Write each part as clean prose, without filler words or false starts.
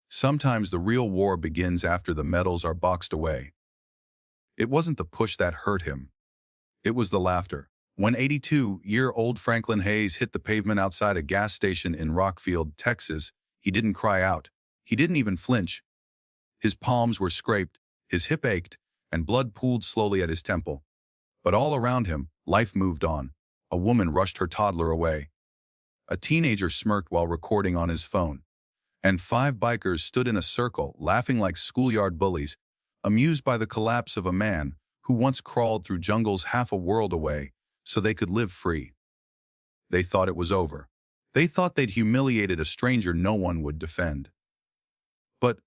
Sometimes the real war begins after the medals are boxed away. It wasn't the push that hurt him. It was the laughter. When 82-year-old Franklin Hayes hit the pavement outside a gas station in Rockfield, Texas, he didn't cry out. He didn't even flinch. His palms were scraped, his hip ached, and blood pooled slowly at his temple. But all around him, life moved on. A woman rushed her toddler away. A teenager smirked while recording on his phone. And 5 bikers stood in a circle, laughing like schoolyard bullies, amused by the collapse of a man who once crawled through jungles half a world away so they could live free. They thought it was over. They thought they'd humiliated a stranger no one would defend. But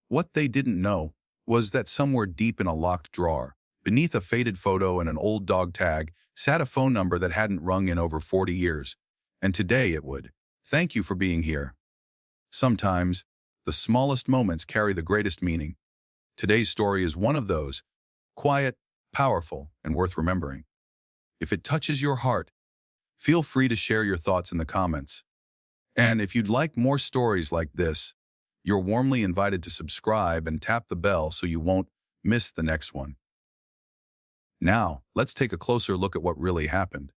what they didn't know was that somewhere deep in a locked drawer, beneath a faded photo and an old dog tag, sat a phone number that hadn't rung in over 40 years. And today it would. Thank you for being here. Sometimes, the smallest moments carry the greatest meaning. Today's story is one of those, quiet, powerful, and worth remembering. If it touches your heart, feel free to share your thoughts in the comments. And if you'd like more stories like this, you're warmly invited to subscribe and tap the bell so you won't miss the next one. Now, let's take a closer look at what really happened.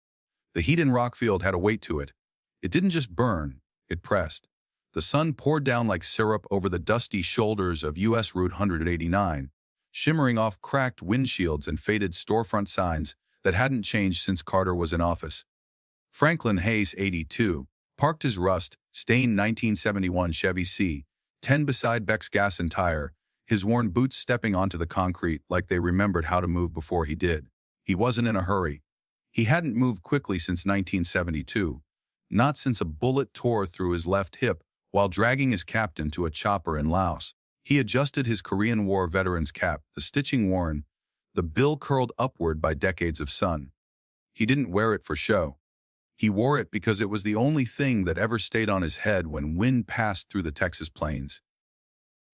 The heat in Rockfield had a weight to it. It didn't just burn, it pressed. The sun poured down like syrup over the dusty shoulders of U.S. Route 189, shimmering off cracked windshields and faded storefront signs that hadn't changed since Carter was in office. Franklin Hayes, 82, parked his rust-stained 1971 Chevy C10 beside Beck's gas and tire, his worn boots stepping onto the concrete like they remembered how to move before he did. He wasn't in a hurry. He hadn't moved quickly since 1972, not since a bullet tore through his left hip while dragging his captain to a chopper in Laos. He adjusted his Korean War veteran's cap, the stitching worn, the bill curled upward by decades of sun. He didn't wear it for show. He wore it because it was the only thing that ever stayed on his head when wind passed through the Texas plains.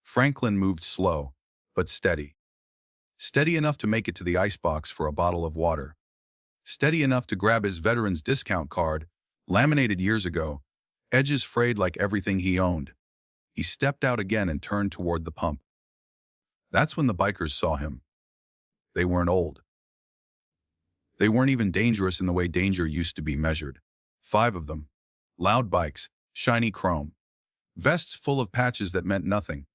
Franklin moved slow, but steady. Steady enough to make it to the icebox for a bottle of water. Steady enough to grab his veteran's discount card, laminated years ago, edges frayed like everything he owned. He stepped out again and turned toward the pump. That's when the bikers saw him. They weren't old. They weren't even dangerous in the way danger used to be measured. 5 of them. Loud bikes, shiny chrome. Vests full of patches that meant nothing.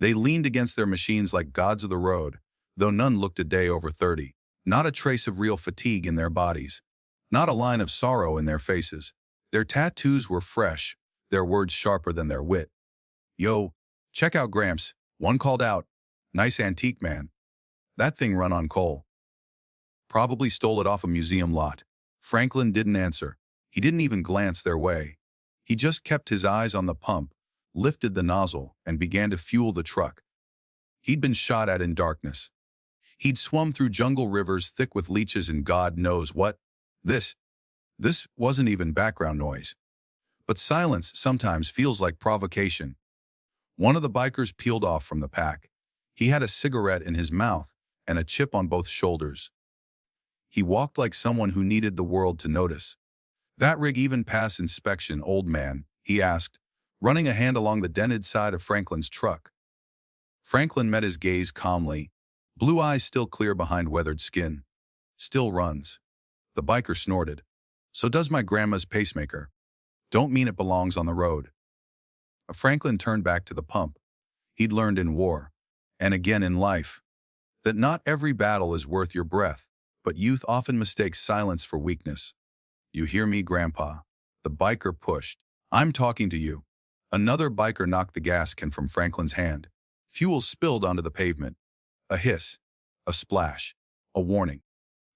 They leaned against their machines like gods of the road, though none looked a day over 30. Not a trace of real fatigue in their bodies. Not a line of sorrow in their faces. Their tattoos were fresh, their words sharper than their wit. "Yo, check out Gramps," one called out. "Nice antique, man. That thing run on coal. Probably stole it off a museum lot." Franklin didn't answer. He didn't even glance their way. He just kept his eyes on the pump, lifted the nozzle, and began to fuel the truck. He'd been shot at in darkness. He'd swum through jungle rivers thick with leeches and God knows what. This wasn't even background noise. But silence sometimes feels like provocation. One of the bikers peeled off from the pack. He had a cigarette in his mouth and a chip on both shoulders. He walked like someone who needed the world to notice. "That rig even pass inspection, old man?" he asked, running a hand along the dented side of Franklin's truck. Franklin met his gaze calmly, blue eyes still clear behind weathered skin. "Still runs." The biker snorted. "So does my grandma's pacemaker. Don't mean it belongs on the road." Franklin turned back to the pump. He'd learned in war, and again in life, that not every battle is worth your breath, but youth often mistakes silence for weakness. "You hear me, Grandpa?" The biker pushed. "I'm talking to you." Another biker knocked the gas can from Franklin's hand. Fuel spilled onto the pavement. A hiss, a splash, a warning.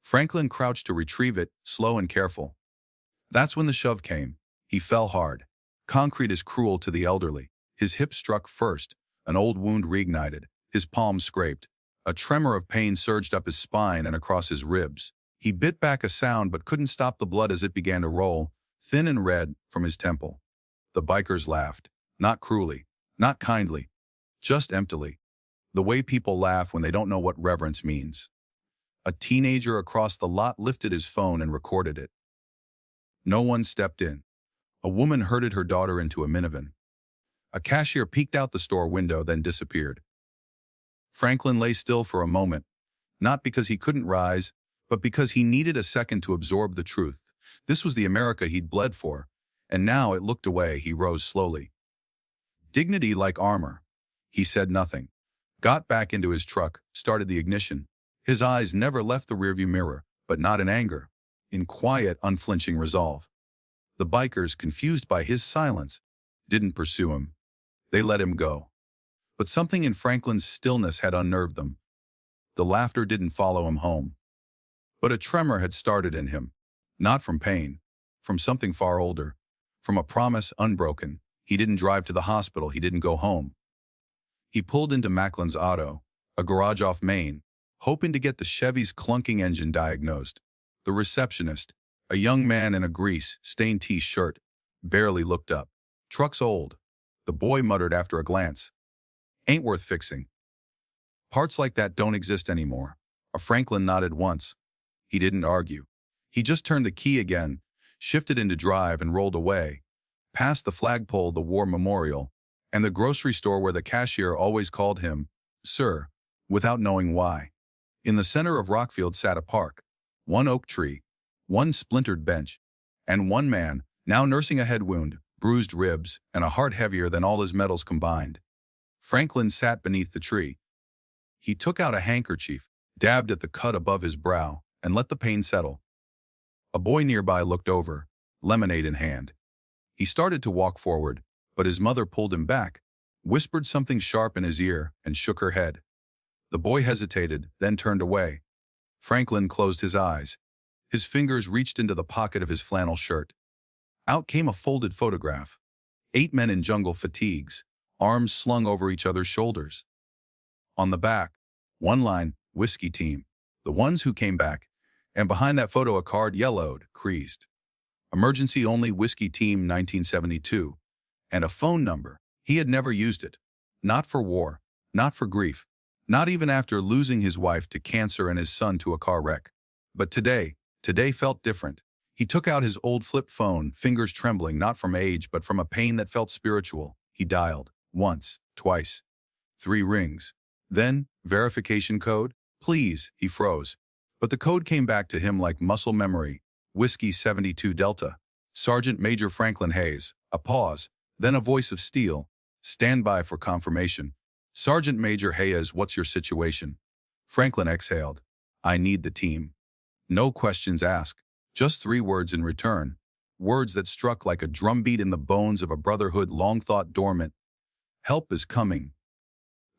Franklin crouched to retrieve it, slow and careful. That's when the shove came. He fell hard. Concrete is cruel to the elderly. His hip struck first, an old wound reignited, his palm scraped. A tremor of pain surged up his spine and across his ribs. He bit back a sound but couldn't stop the blood as it began to roll, thin and red, from his temple. The bikers laughed. Not cruelly, not kindly, just emptily. The way people laugh when they don't know what reverence means. A teenager across the lot lifted his phone and recorded it. No one stepped in. A woman herded her daughter into a minivan. A cashier peeked out the store window, then disappeared. Franklin lay still for a moment, not because he couldn't rise, but because he needed a second to absorb the truth. This was the America he'd bled for, and now it looked away. He rose slowly. Dignity like armor. He said nothing. Got back into his truck, started the ignition. His eyes never left the rearview mirror, but not in anger. In quiet, unflinching resolve. The bikers, confused by his silence, didn't pursue him. They let him go. But something in Franklin's stillness had unnerved them. The laughter didn't follow him home. But a tremor had started in him. Not from pain, from something far older, from a promise unbroken. He didn't drive to the hospital, he didn't go home. He pulled into Macklin's auto, a garage off Main, hoping to get the Chevy's clunking engine diagnosed. The receptionist, a young man in a grease-stained T-shirt, barely looked up. "Truck's old," the boy muttered after a glance. "Ain't worth fixing. Parts like that don't exist anymore." Franklin nodded once. He didn't argue. He just turned the key again, shifted into drive and rolled away, past the flagpole, the war memorial, and the grocery store where the cashier always called him "Sir," without knowing why. In the center of Rockfield sat a park, one oak tree, one splintered bench, and one man, now nursing a head wound, bruised ribs, and a heart heavier than all his medals combined. Franklin sat beneath the tree. He took out a handkerchief, dabbed at the cut above his brow, and let the pain settle. A boy nearby looked over, lemonade in hand. He started to walk forward, but his mother pulled him back, whispered something sharp in his ear, and shook her head. The boy hesitated, then turned away. Franklin closed his eyes. His fingers reached into the pocket of his flannel shirt. Out came a folded photograph. 8 men in jungle fatigues, arms slung over each other's shoulders. On the back, one line, "Whiskey Team, the ones who came back," and behind that photo a card yellowed, creased. "Emergency only, Whiskey Team 1972. And a phone number. He had never used it. Not for war, not for grief, not even after losing his wife to cancer and his son to a car wreck. But today felt different. He took out his old flip phone, fingers trembling not from age but from a pain that felt spiritual. He dialed. Once, twice, 3 rings. Then, verification code? "Please," he froze. But the code came back to him like muscle memory. "Whiskey 72 Delta. Sergeant Major Franklin Hayes." A pause, then a voice of steel. "Stand by for confirmation. Sergeant Major Hayes, what's your situation?" Franklin exhaled. "I need the team." No questions asked, just 3 words in return. Words that struck like a drumbeat in the bones of a brotherhood long thought dormant. "Help is coming."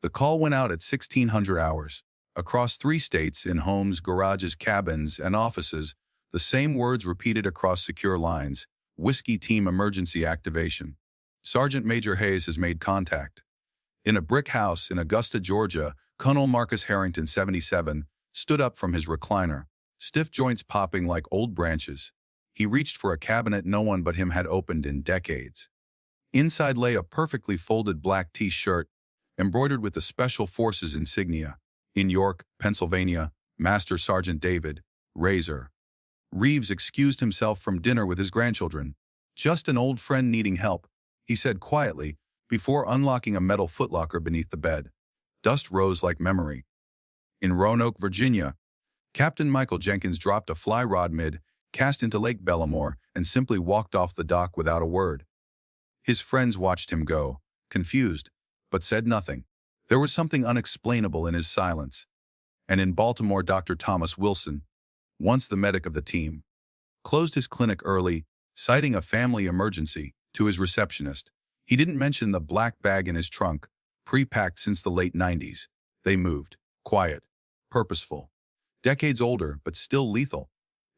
The call went out at 1600 hours. Across 3 states, in homes, garages, cabins, and offices, the same words repeated across secure lines. "Whiskey Team emergency activation. Sergeant Major Hayes has made contact." In a brick house in Augusta, Georgia, Colonel Marcus Harrington, 77, stood up from his recliner, stiff joints popping like old branches. He reached for a cabinet no one but him had opened in decades. Inside lay a perfectly folded black T-shirt, embroidered with the Special Forces insignia. In York, Pennsylvania, Master Sergeant David Razor Reeves excused himself from dinner with his grandchildren. "Just an old friend needing help," he said quietly, before unlocking a metal footlocker beneath the bed. Dust rose like memory. In Roanoke, Virginia, Captain Michael Jenkins dropped a fly rod mid-cast into Lake Bellamore and simply walked off the dock without a word. His friends watched him go, confused, but said nothing. There was something unexplainable in his silence. And in Baltimore, Dr. Thomas Wilson, once the medic of the team, closed his clinic early, citing a family emergency. To his receptionist, he didn't mention the black bag in his trunk, pre-packed since the late 90s. They moved, quiet, purposeful. Decades older, but still lethal.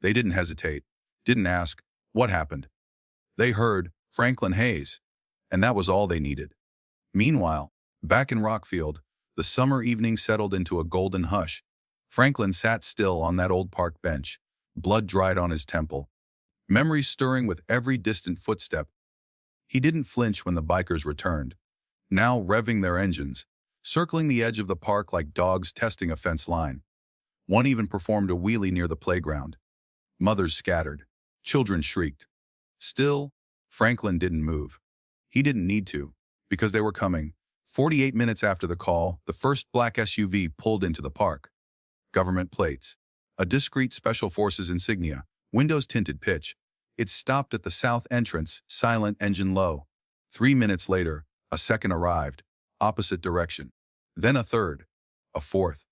They didn't hesitate, didn't ask, "What happened?" They heard, "Franklin Hayes," and that was all they needed. Meanwhile, back in Rockfield, the summer evening settled into a golden hush. Franklin sat still on that old park bench, blood dried on his temple, memories stirring with every distant footstep. He didn't flinch when the bikers returned, now revving their engines, circling the edge of the park like dogs testing a fence line. One even performed a wheelie near the playground. Mothers scattered. Children shrieked. Still, Franklin didn't move. He didn't need to, Because they were coming. 48 minutes after the call, the first black SUV pulled into the park. Government plates. A discreet Special Forces insignia, windows tinted pitch. It stopped at the south entrance, silent, engine low. 3 minutes later, a second arrived, opposite direction. Then a third, a fourth.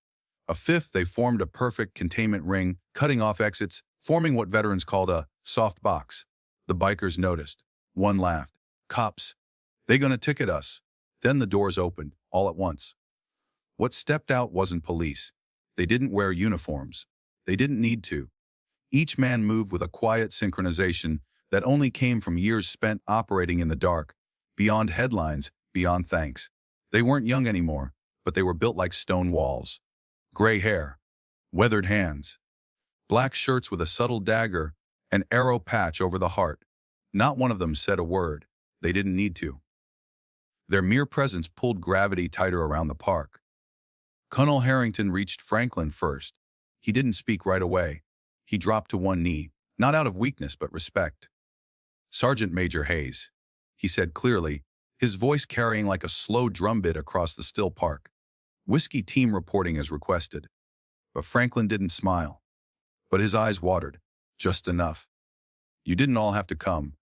A fifth. They formed a perfect containment ring, cutting off exits, forming what veterans called a soft box. The bikers noticed. One laughed. Cops. They gonna ticket us. Then the doors opened, all at once. What stepped out wasn't police. They didn't wear uniforms. They didn't need to. Each man moved with a quiet synchronization that only came from years spent operating in the dark, beyond headlines, beyond thanks. They weren't young anymore, but they were built like stone walls. Gray hair, weathered hands, black shirts with a subtle dagger, an arrow patch over the heart. Not one of them said a word. They didn't need to. Their mere presence pulled gravity tighter around the park. Colonel Harrington reached Franklin first. He didn't speak right away. He dropped to one knee, not out of weakness but respect. "Sergeant Major Hayes," he said clearly, his voice carrying like a slow drumbeat across the still park. "Whiskey team reporting as requested." But Franklin didn't smile. But his eyes watered, just enough. "You didn't all have to come."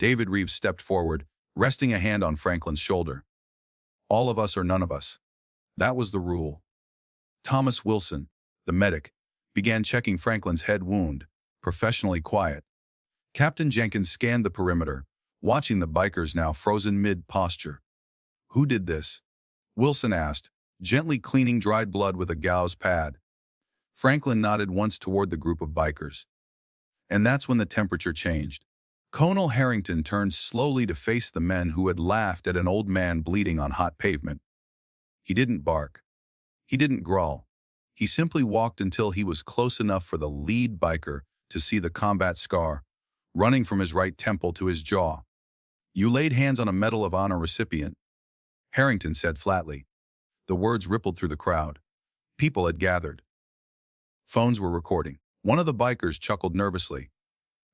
David Reeves stepped forward, resting a hand on Franklin's shoulder. "All of us or none of us." That was the rule. Thomas Wilson, the medic, began checking Franklin's head wound, professionally quiet. Captain Jenkins scanned the perimeter, watching the bikers now frozen mid-posture. "Who did this?" Wilson asked, gently cleaning dried blood with a gauze pad. Franklin nodded once toward the group of bikers. And that's when the temperature changed. Colonel Harrington turned slowly to face the men who had laughed at an old man bleeding on hot pavement. He didn't bark. He didn't growl. He simply walked until he was close enough for the lead biker to see the combat scar, running from his right temple to his jaw. "You laid hands on a Medal of Honor recipient," Harrington said flatly. The words rippled through the crowd. People had gathered. Phones were recording. One of the bikers chuckled nervously.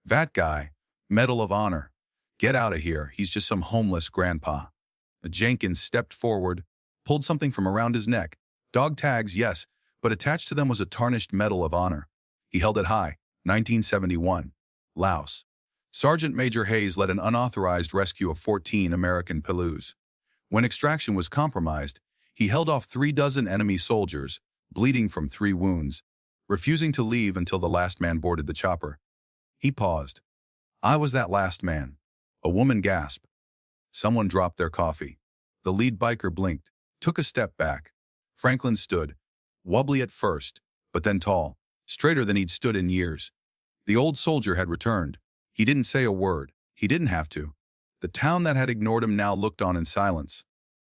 "That guy, Medal of Honor. Get out of here, he's just some homeless grandpa." Jenkins stepped forward, pulled something from around his neck. Dog tags, yes, but attached to them was a tarnished Medal of Honor. He held it high. 1971. Laos. Sergeant Major Hayes led an unauthorized rescue of 14 American POWs. When extraction was compromised, he held off 36 enemy soldiers, bleeding from 3 wounds, refusing to leave until the last man boarded the chopper. He paused. "I was that last man." A woman gasped. Someone dropped their coffee. The lead biker blinked, took a step back. Franklin stood, wobbly at first, but then tall, straighter than he'd stood in years. The old soldier had returned. He didn't say a word. He didn't have to. The town that had ignored him now looked on in silence.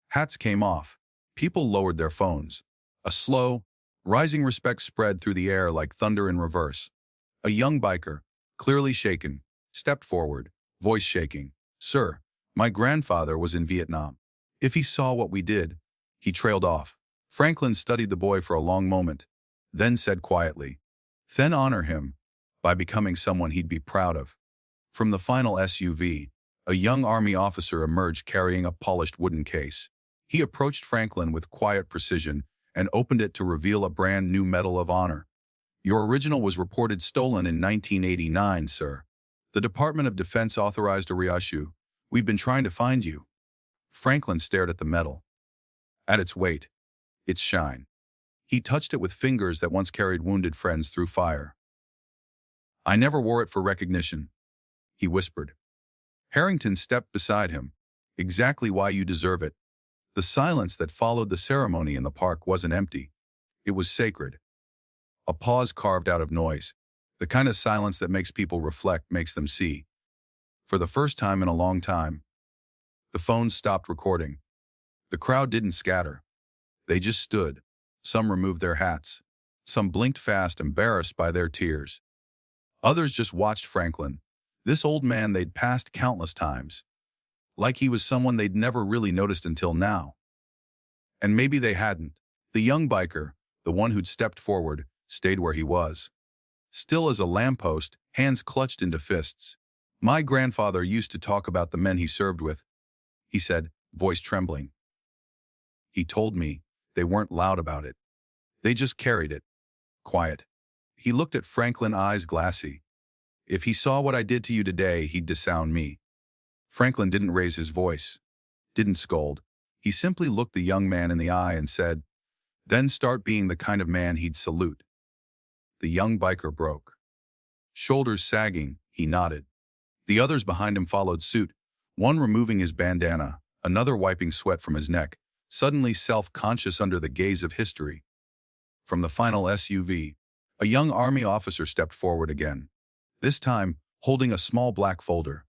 Hats came off. People lowered their phones. A slow, rising respect spread through the air like thunder in reverse. A young biker, clearly shaken, stepped forward, voice shaking. "Sir, my grandfather was in Vietnam. If he saw what we did..." He trailed off. Franklin studied the boy for a long moment, then said quietly, "Then honor him by becoming someone he'd be proud of." From the final SUV, a young Army officer emerged carrying a polished wooden case. He approached Franklin with quiet precision and opened it to reveal a brand new Medal of Honor. "Your original was reported stolen in 1989, sir. The Department of Defense authorized a reissue. We've been trying to find you." Franklin stared at the medal. At its weight, its shine. He touched it with fingers that once carried wounded friends through fire. "I never wore it for recognition," he whispered. Harrington stepped beside him. "Exactly why you deserve it." The silence that followed the ceremony in the park wasn't empty. It was sacred. A pause carved out of noise. The kind of silence that makes people reflect, makes them see. For the first time in a long time, the phones stopped recording. The crowd didn't scatter. They just stood. Some removed their hats. Some blinked fast, embarrassed by their tears. Others just watched Franklin, this old man they'd passed countless times, like he was someone they'd never really noticed until now. And maybe they hadn't. The young biker, the one who'd stepped forward, stayed where he was. Still as a lamppost, hands clutched into fists. "My grandfather used to talk about the men he served with," he said, voice trembling. He told me they weren't loud about it. They just carried it. Quiet. He looked at Franklin, eyes glassy. If he saw what I did to you today, he'd disown me. Franklin didn't raise his voice, didn't scold. He simply looked the young man in the eye and said, then start being the kind of man he'd salute. The young biker broke. Shoulders sagging, he nodded. The others behind him followed suit, one removing his bandana, another wiping sweat from his neck, suddenly self-conscious under the gaze of history. From the final SUV, a young army officer stepped forward again, this time holding a small black folder.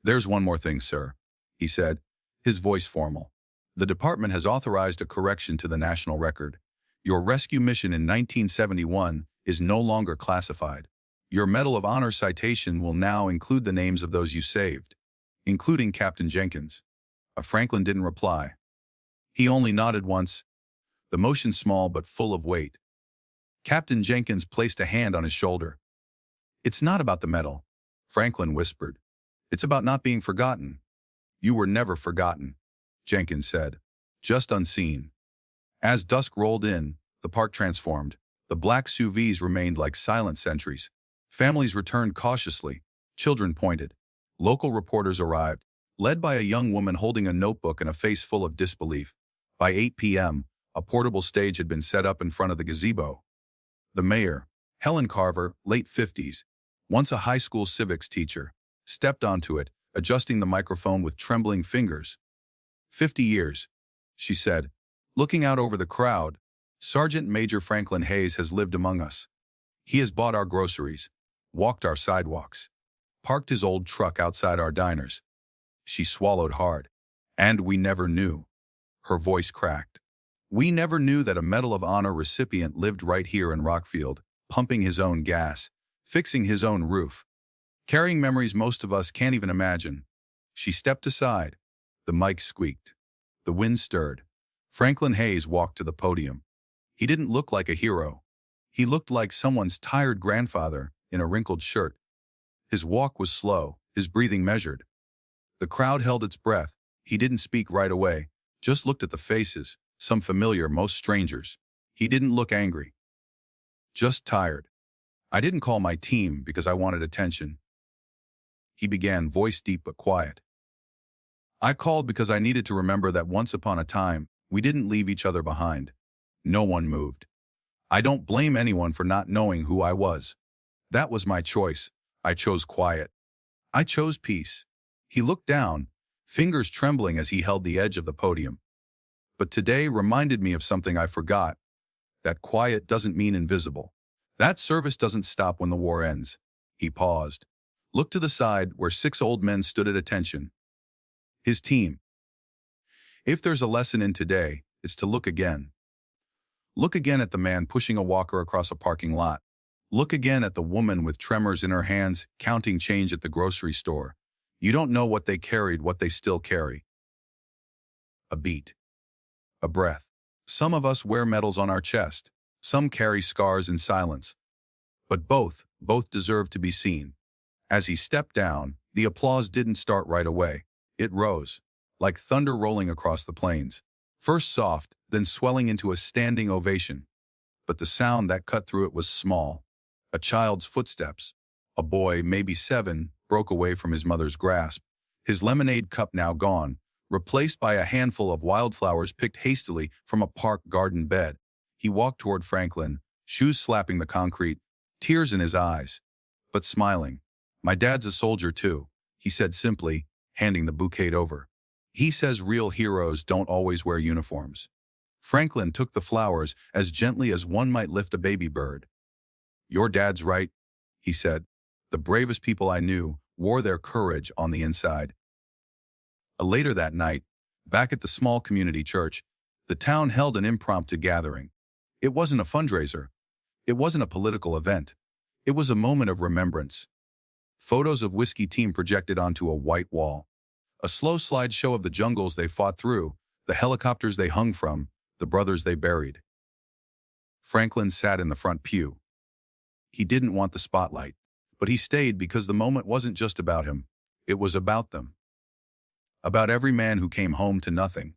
There's one more thing, sir, he said, his voice formal. The department has authorized a correction to the national record. Your rescue mission in 1971 is no longer classified. Your Medal of Honor citation will now include the names of those you saved, including Captain Jenkins. Franklin didn't reply. He only nodded once, the motion small but full of weight. Captain Jenkins placed a hand on his shoulder. It's not about the medal, Franklin whispered. It's about not being forgotten. You were never forgotten, Jenkins said, just unseen. As dusk rolled in, the park transformed. The black SUVs remained like silent sentries. Families returned cautiously. Children pointed. Local reporters arrived, led by a young woman holding a notebook and a face full of disbelief. By 8 p.m., a portable stage had been set up in front of the gazebo. The mayor, Helen Carver, late 50s, once a high school civics teacher, stepped onto it, adjusting the microphone with trembling fingers. 50 years, she said, looking out over the crowd. Sergeant Major Franklin Hayes has lived among us. He has bought our groceries, walked our sidewalks, parked his old truck outside our diners. She swallowed hard. And we never knew. Her voice cracked. We never knew that a Medal of Honor recipient lived right here in Rockfield, pumping his own gas, fixing his own roof, carrying memories most of us can't even imagine. She stepped aside. The mic squeaked. The wind stirred. Franklin Hayes walked to the podium. He didn't look like a hero. He looked like someone's tired grandfather in a wrinkled shirt. His walk was slow, his breathing measured. The crowd held its breath. He didn't speak right away, just looked at the faces, some familiar, most strangers. He didn't look angry. Just tired. I didn't call my team because I wanted attention. He began, voice deep but quiet. I called because I needed to remember that once upon a time, we didn't leave each other behind. No one moved. I don't blame anyone for not knowing who I was. That was my choice. I chose quiet. I chose peace. He looked down, fingers trembling as he held the edge of the podium. But today reminded me of something I forgot. That quiet doesn't mean invisible. That service doesn't stop when the war ends. He paused, looked to the side where 6 old men stood at attention. His team. If there's a lesson in today, it's to look again. Look again at the man pushing a walker across a parking lot. Look again at the woman with tremors in her hands, counting change at the grocery store. You don't know what they carried, what they still carry. A beat. A breath. Some of us wear medals on our chest. Some carry scars in silence. But both deserve to be seen. As he stepped down, the applause didn't start right away. It rose, like thunder rolling across the plains. First soft, then swelling into a standing ovation. But the sound that cut through it was small. A child's footsteps. A boy, maybe 7, broke away from his mother's grasp, his lemonade cup now gone, replaced by a handful of wildflowers picked hastily from a park garden bed. He walked toward Franklin, shoes slapping the concrete, tears in his eyes, but smiling. My dad's a soldier too, he said simply, handing the bouquet over. He says real heroes don't always wear uniforms. Franklin took the flowers as gently as one might lift a baby bird. Your dad's right, he said. The bravest people I knew wore their courage on the inside. Later that night, back at the small community church, the town held an impromptu gathering. It wasn't a fundraiser. It wasn't a political event. It was a moment of remembrance. Photos of Whiskey Team projected onto a white wall. A slow slideshow of the jungles they fought through, the helicopters they hung from, the brothers they buried. Franklin sat in the front pew. He didn't want the spotlight, but he stayed because the moment wasn't just about him. It was about them. about every man who came home to nothing,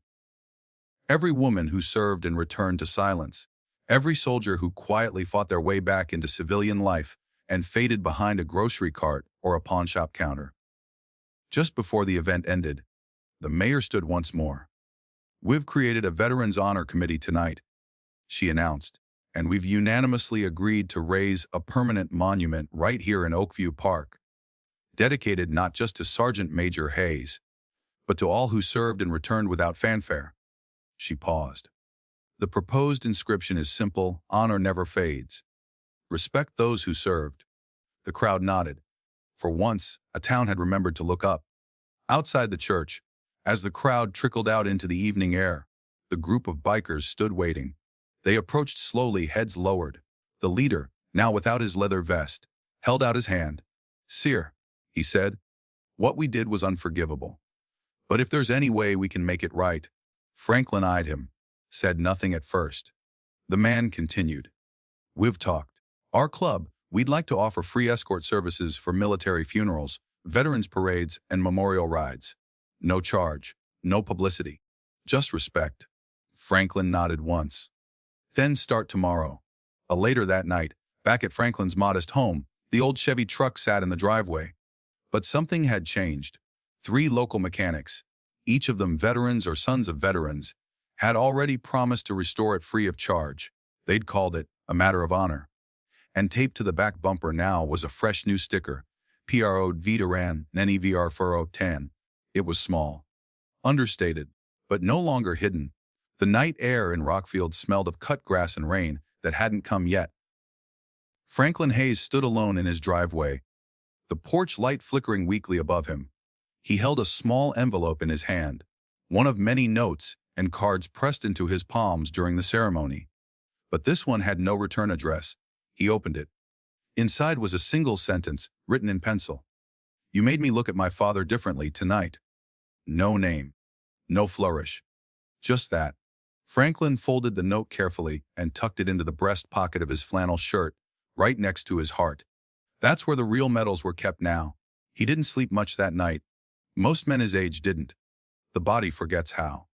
every woman who served and returned to silence, every soldier who quietly fought their way back into civilian life and faded behind a grocery cart or a pawnshop counter. Just before the event ended, the mayor stood once more. "We've created a Veterans Honor Committee tonight," she announced, "and we've unanimously agreed to raise a permanent monument right here in Oakview Park, dedicated not just to Sergeant Major Hayes, but to all who served and returned without fanfare." She paused. "The proposed inscription is simple: honor never fades. Respect those who served." The crowd nodded. For once, a town had remembered to look up. Outside the church, as the crowd trickled out into the evening air, the group of bikers stood waiting. They approached slowly, heads lowered. The leader, now without his leather vest, held out his hand. "Sir," he said, "what we did was unforgivable. But if there's any way we can make it right." Franklin eyed him, said nothing at first. The man continued. "We've talked. Our club, we'd like to offer free escort services for military funerals, veterans parades, and memorial rides. No charge, no publicity, just respect." Franklin nodded once. "Then start tomorrow." Later that night, back at Franklin's modest home, the old Chevy truck sat in the driveway. But something had changed. 3 local mechanics, each of them veterans or sons of veterans, had already promised to restore it free of charge. They'd called it a matter of honor. And taped to the back bumper now was a fresh new sticker, "PRO Veteran Neni VR Furrow 10. It was small, understated, but no longer hidden. The night air in Rockfield smelled of cut grass and rain that hadn't come yet. Franklin Hayes stood alone in his driveway, the porch light flickering weakly above him. He held a small envelope in his hand, one of many notes and cards pressed into his palms during the ceremony. But this one had no return address. He opened it. Inside was a single sentence, written in pencil. "You made me look at my father differently tonight." No name. No flourish. Just that. Franklin folded the note carefully and tucked it into the breast pocket of his flannel shirt, right next to his heart. That's where the real medals were kept now. He didn't sleep much that night. Most men his age didn't. The body forgets how.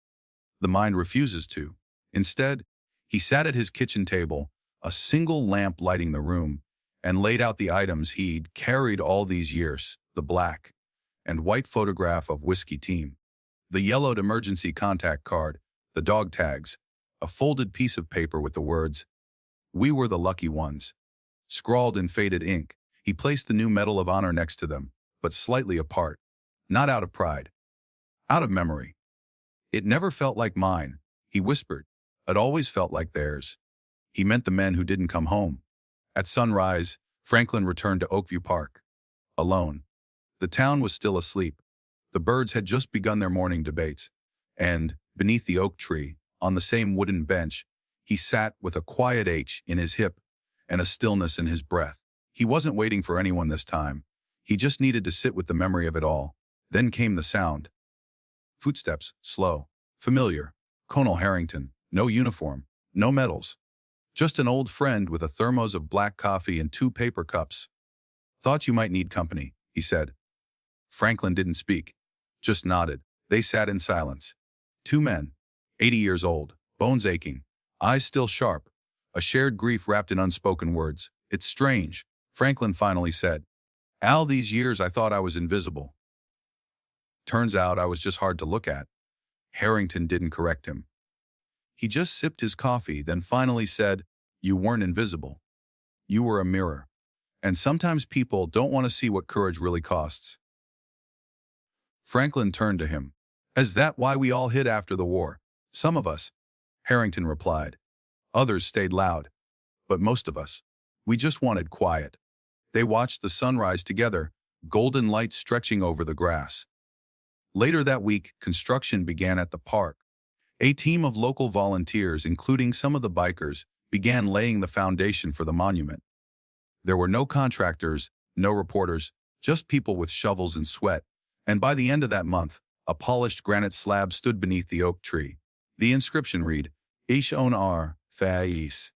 The mind refuses to. Instead, he sat at his kitchen table, a single lamp lighting the room, and laid out the items he'd carried all these years: the black and white photograph of Whiskey Team, the yellowed emergency contact card, the dog tags, a folded piece of paper with the words, "We were the lucky ones," scrawled in faded ink. He placed the new Medal of Honor next to them, but slightly apart. Not out of pride. Out of memory. "It never felt like mine," he whispered. "It always felt like theirs." He meant the men who didn't come home. At sunrise, Franklin returned to Oakview Park. Alone. The town was still asleep. The birds had just begun their morning debates. And, beneath the oak tree, on the same wooden bench, he sat with a quiet ache in his hip and a stillness in his breath. He wasn't waiting for anyone this time. He just needed to sit with the memory of it all. Then came the sound. Footsteps, slow, familiar. Colonel Harrington, no uniform, no medals. Just an old friend with a thermos of black coffee and 2 paper cups. "Thought you might need company," he said. Franklin didn't speak, just nodded. They sat in silence. 2 men, 80 years old, bones aching, eyes still sharp, a shared grief wrapped in unspoken words. "It's strange," Franklin finally said. "All these years I thought I was invisible. Turns out I was just hard to look at." Harrington didn't correct him. He just sipped his coffee, then finally said, "You weren't invisible. You were a mirror. And sometimes people don't want to see what courage really costs." Franklin turned to him. "Is that why we all hid after the war?" "Some of us," Harrington replied. "Others stayed loud. But most of us, we just wanted quiet." They watched the sunrise together, golden light stretching over the grass. Later that week, construction began at the park. A team of local volunteers, including some of the bikers, began laying the foundation for the monument. There were no contractors, no reporters, just people with shovels and sweat. And by the end of that month, a polished granite slab stood beneath the oak tree. The inscription read, "Ich honor Fais.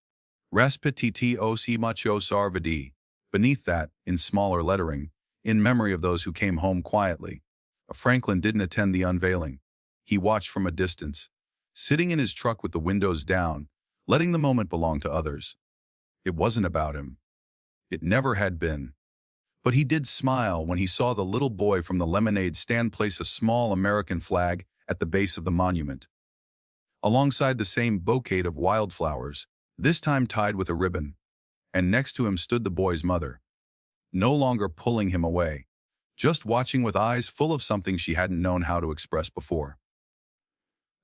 Respetiti osi macho sarvadi." Beneath that, in smaller lettering, "In memory of those who came home quietly." Franklin didn't attend the unveiling. He watched from a distance, sitting in his truck with the windows down, letting the moment belong to others. It wasn't about him. It never had been. But he did smile when he saw the little boy from the lemonade stand place a small American flag at the base of the monument, alongside the same bouquet of wildflowers, this time tied with a ribbon. And next to him stood the boy's mother, no longer pulling him away, just watching with eyes full of something she hadn't known how to express before.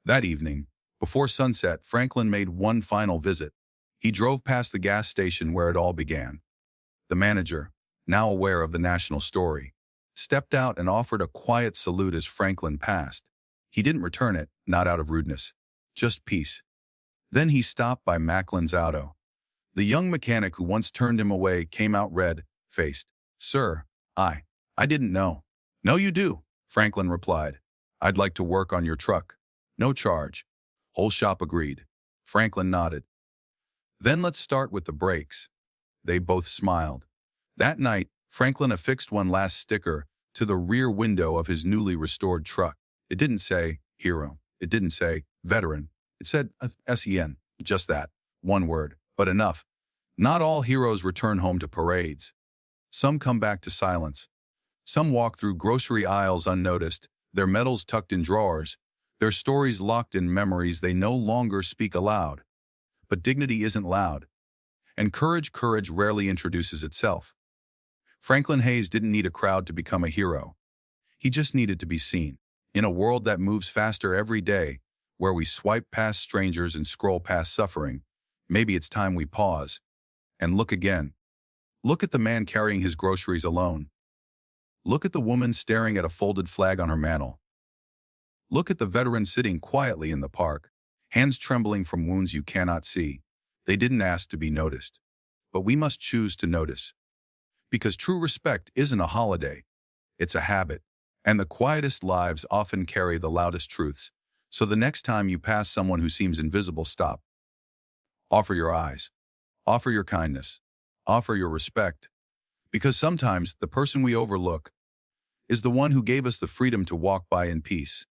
That evening, before sunset, Franklin made one final visit. He drove past the gas station where it all began. The manager, now aware of the national story, stepped out and offered a quiet salute as Franklin passed. He didn't return it, not out of rudeness, just peace. Then he stopped by Macklin's auto. The young mechanic who once turned him away came out red-faced. "Sir, I didn't know." "No, you do," Franklin replied. "I'd like to work on your truck. No charge." Whole shop agreed. Franklin nodded. "Then let's start with the brakes." They both smiled. That night, Franklin affixed one last sticker to the rear window of his newly restored truck. It didn't say hero. It didn't say veteran. It said SEN. Just that. One word, but enough. Not all heroes return home to parades. Some come back to silence. Some walk through grocery aisles unnoticed, their medals tucked in drawers, their stories locked in memories they no longer speak aloud. But dignity isn't loud, and courage rarely introduces itself. Franklin Hayes didn't need a crowd to become a hero. He just needed to be seen. In a world that moves faster every day, where we swipe past strangers and scroll past suffering, maybe it's time we pause and look again. Look at the man carrying his groceries alone. Look at the woman staring at a folded flag on her mantle. Look at the veteran sitting quietly in the park, hands trembling from wounds you cannot see. They didn't ask to be noticed. But we must choose to notice. Because true respect isn't a holiday. It's a habit. And the quietest lives often carry the loudest truths. So the next time you pass someone who seems invisible, stop. Offer your eyes. Offer your kindness. Offer your respect. Because sometimes the person we overlook is the one who gave us the freedom to walk by in peace.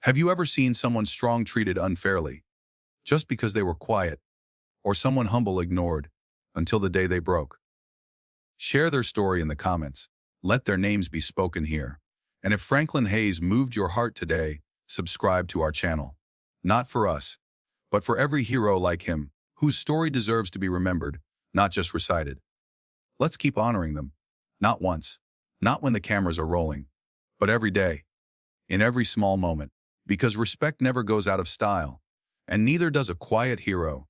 Have you ever seen someone strong treated unfairly, just because they were quiet, or someone humble ignored, until the day they broke? Share their story in the comments. Let their names be spoken here. And if Franklin Hayes moved your heart today, subscribe to our channel. Not for us, but for every hero like him, whose story deserves to be remembered, not just recited. Let's keep honoring them. Not once, not when the cameras are rolling, but every day, in every small moment, because respect never goes out of style, and neither does a quiet hero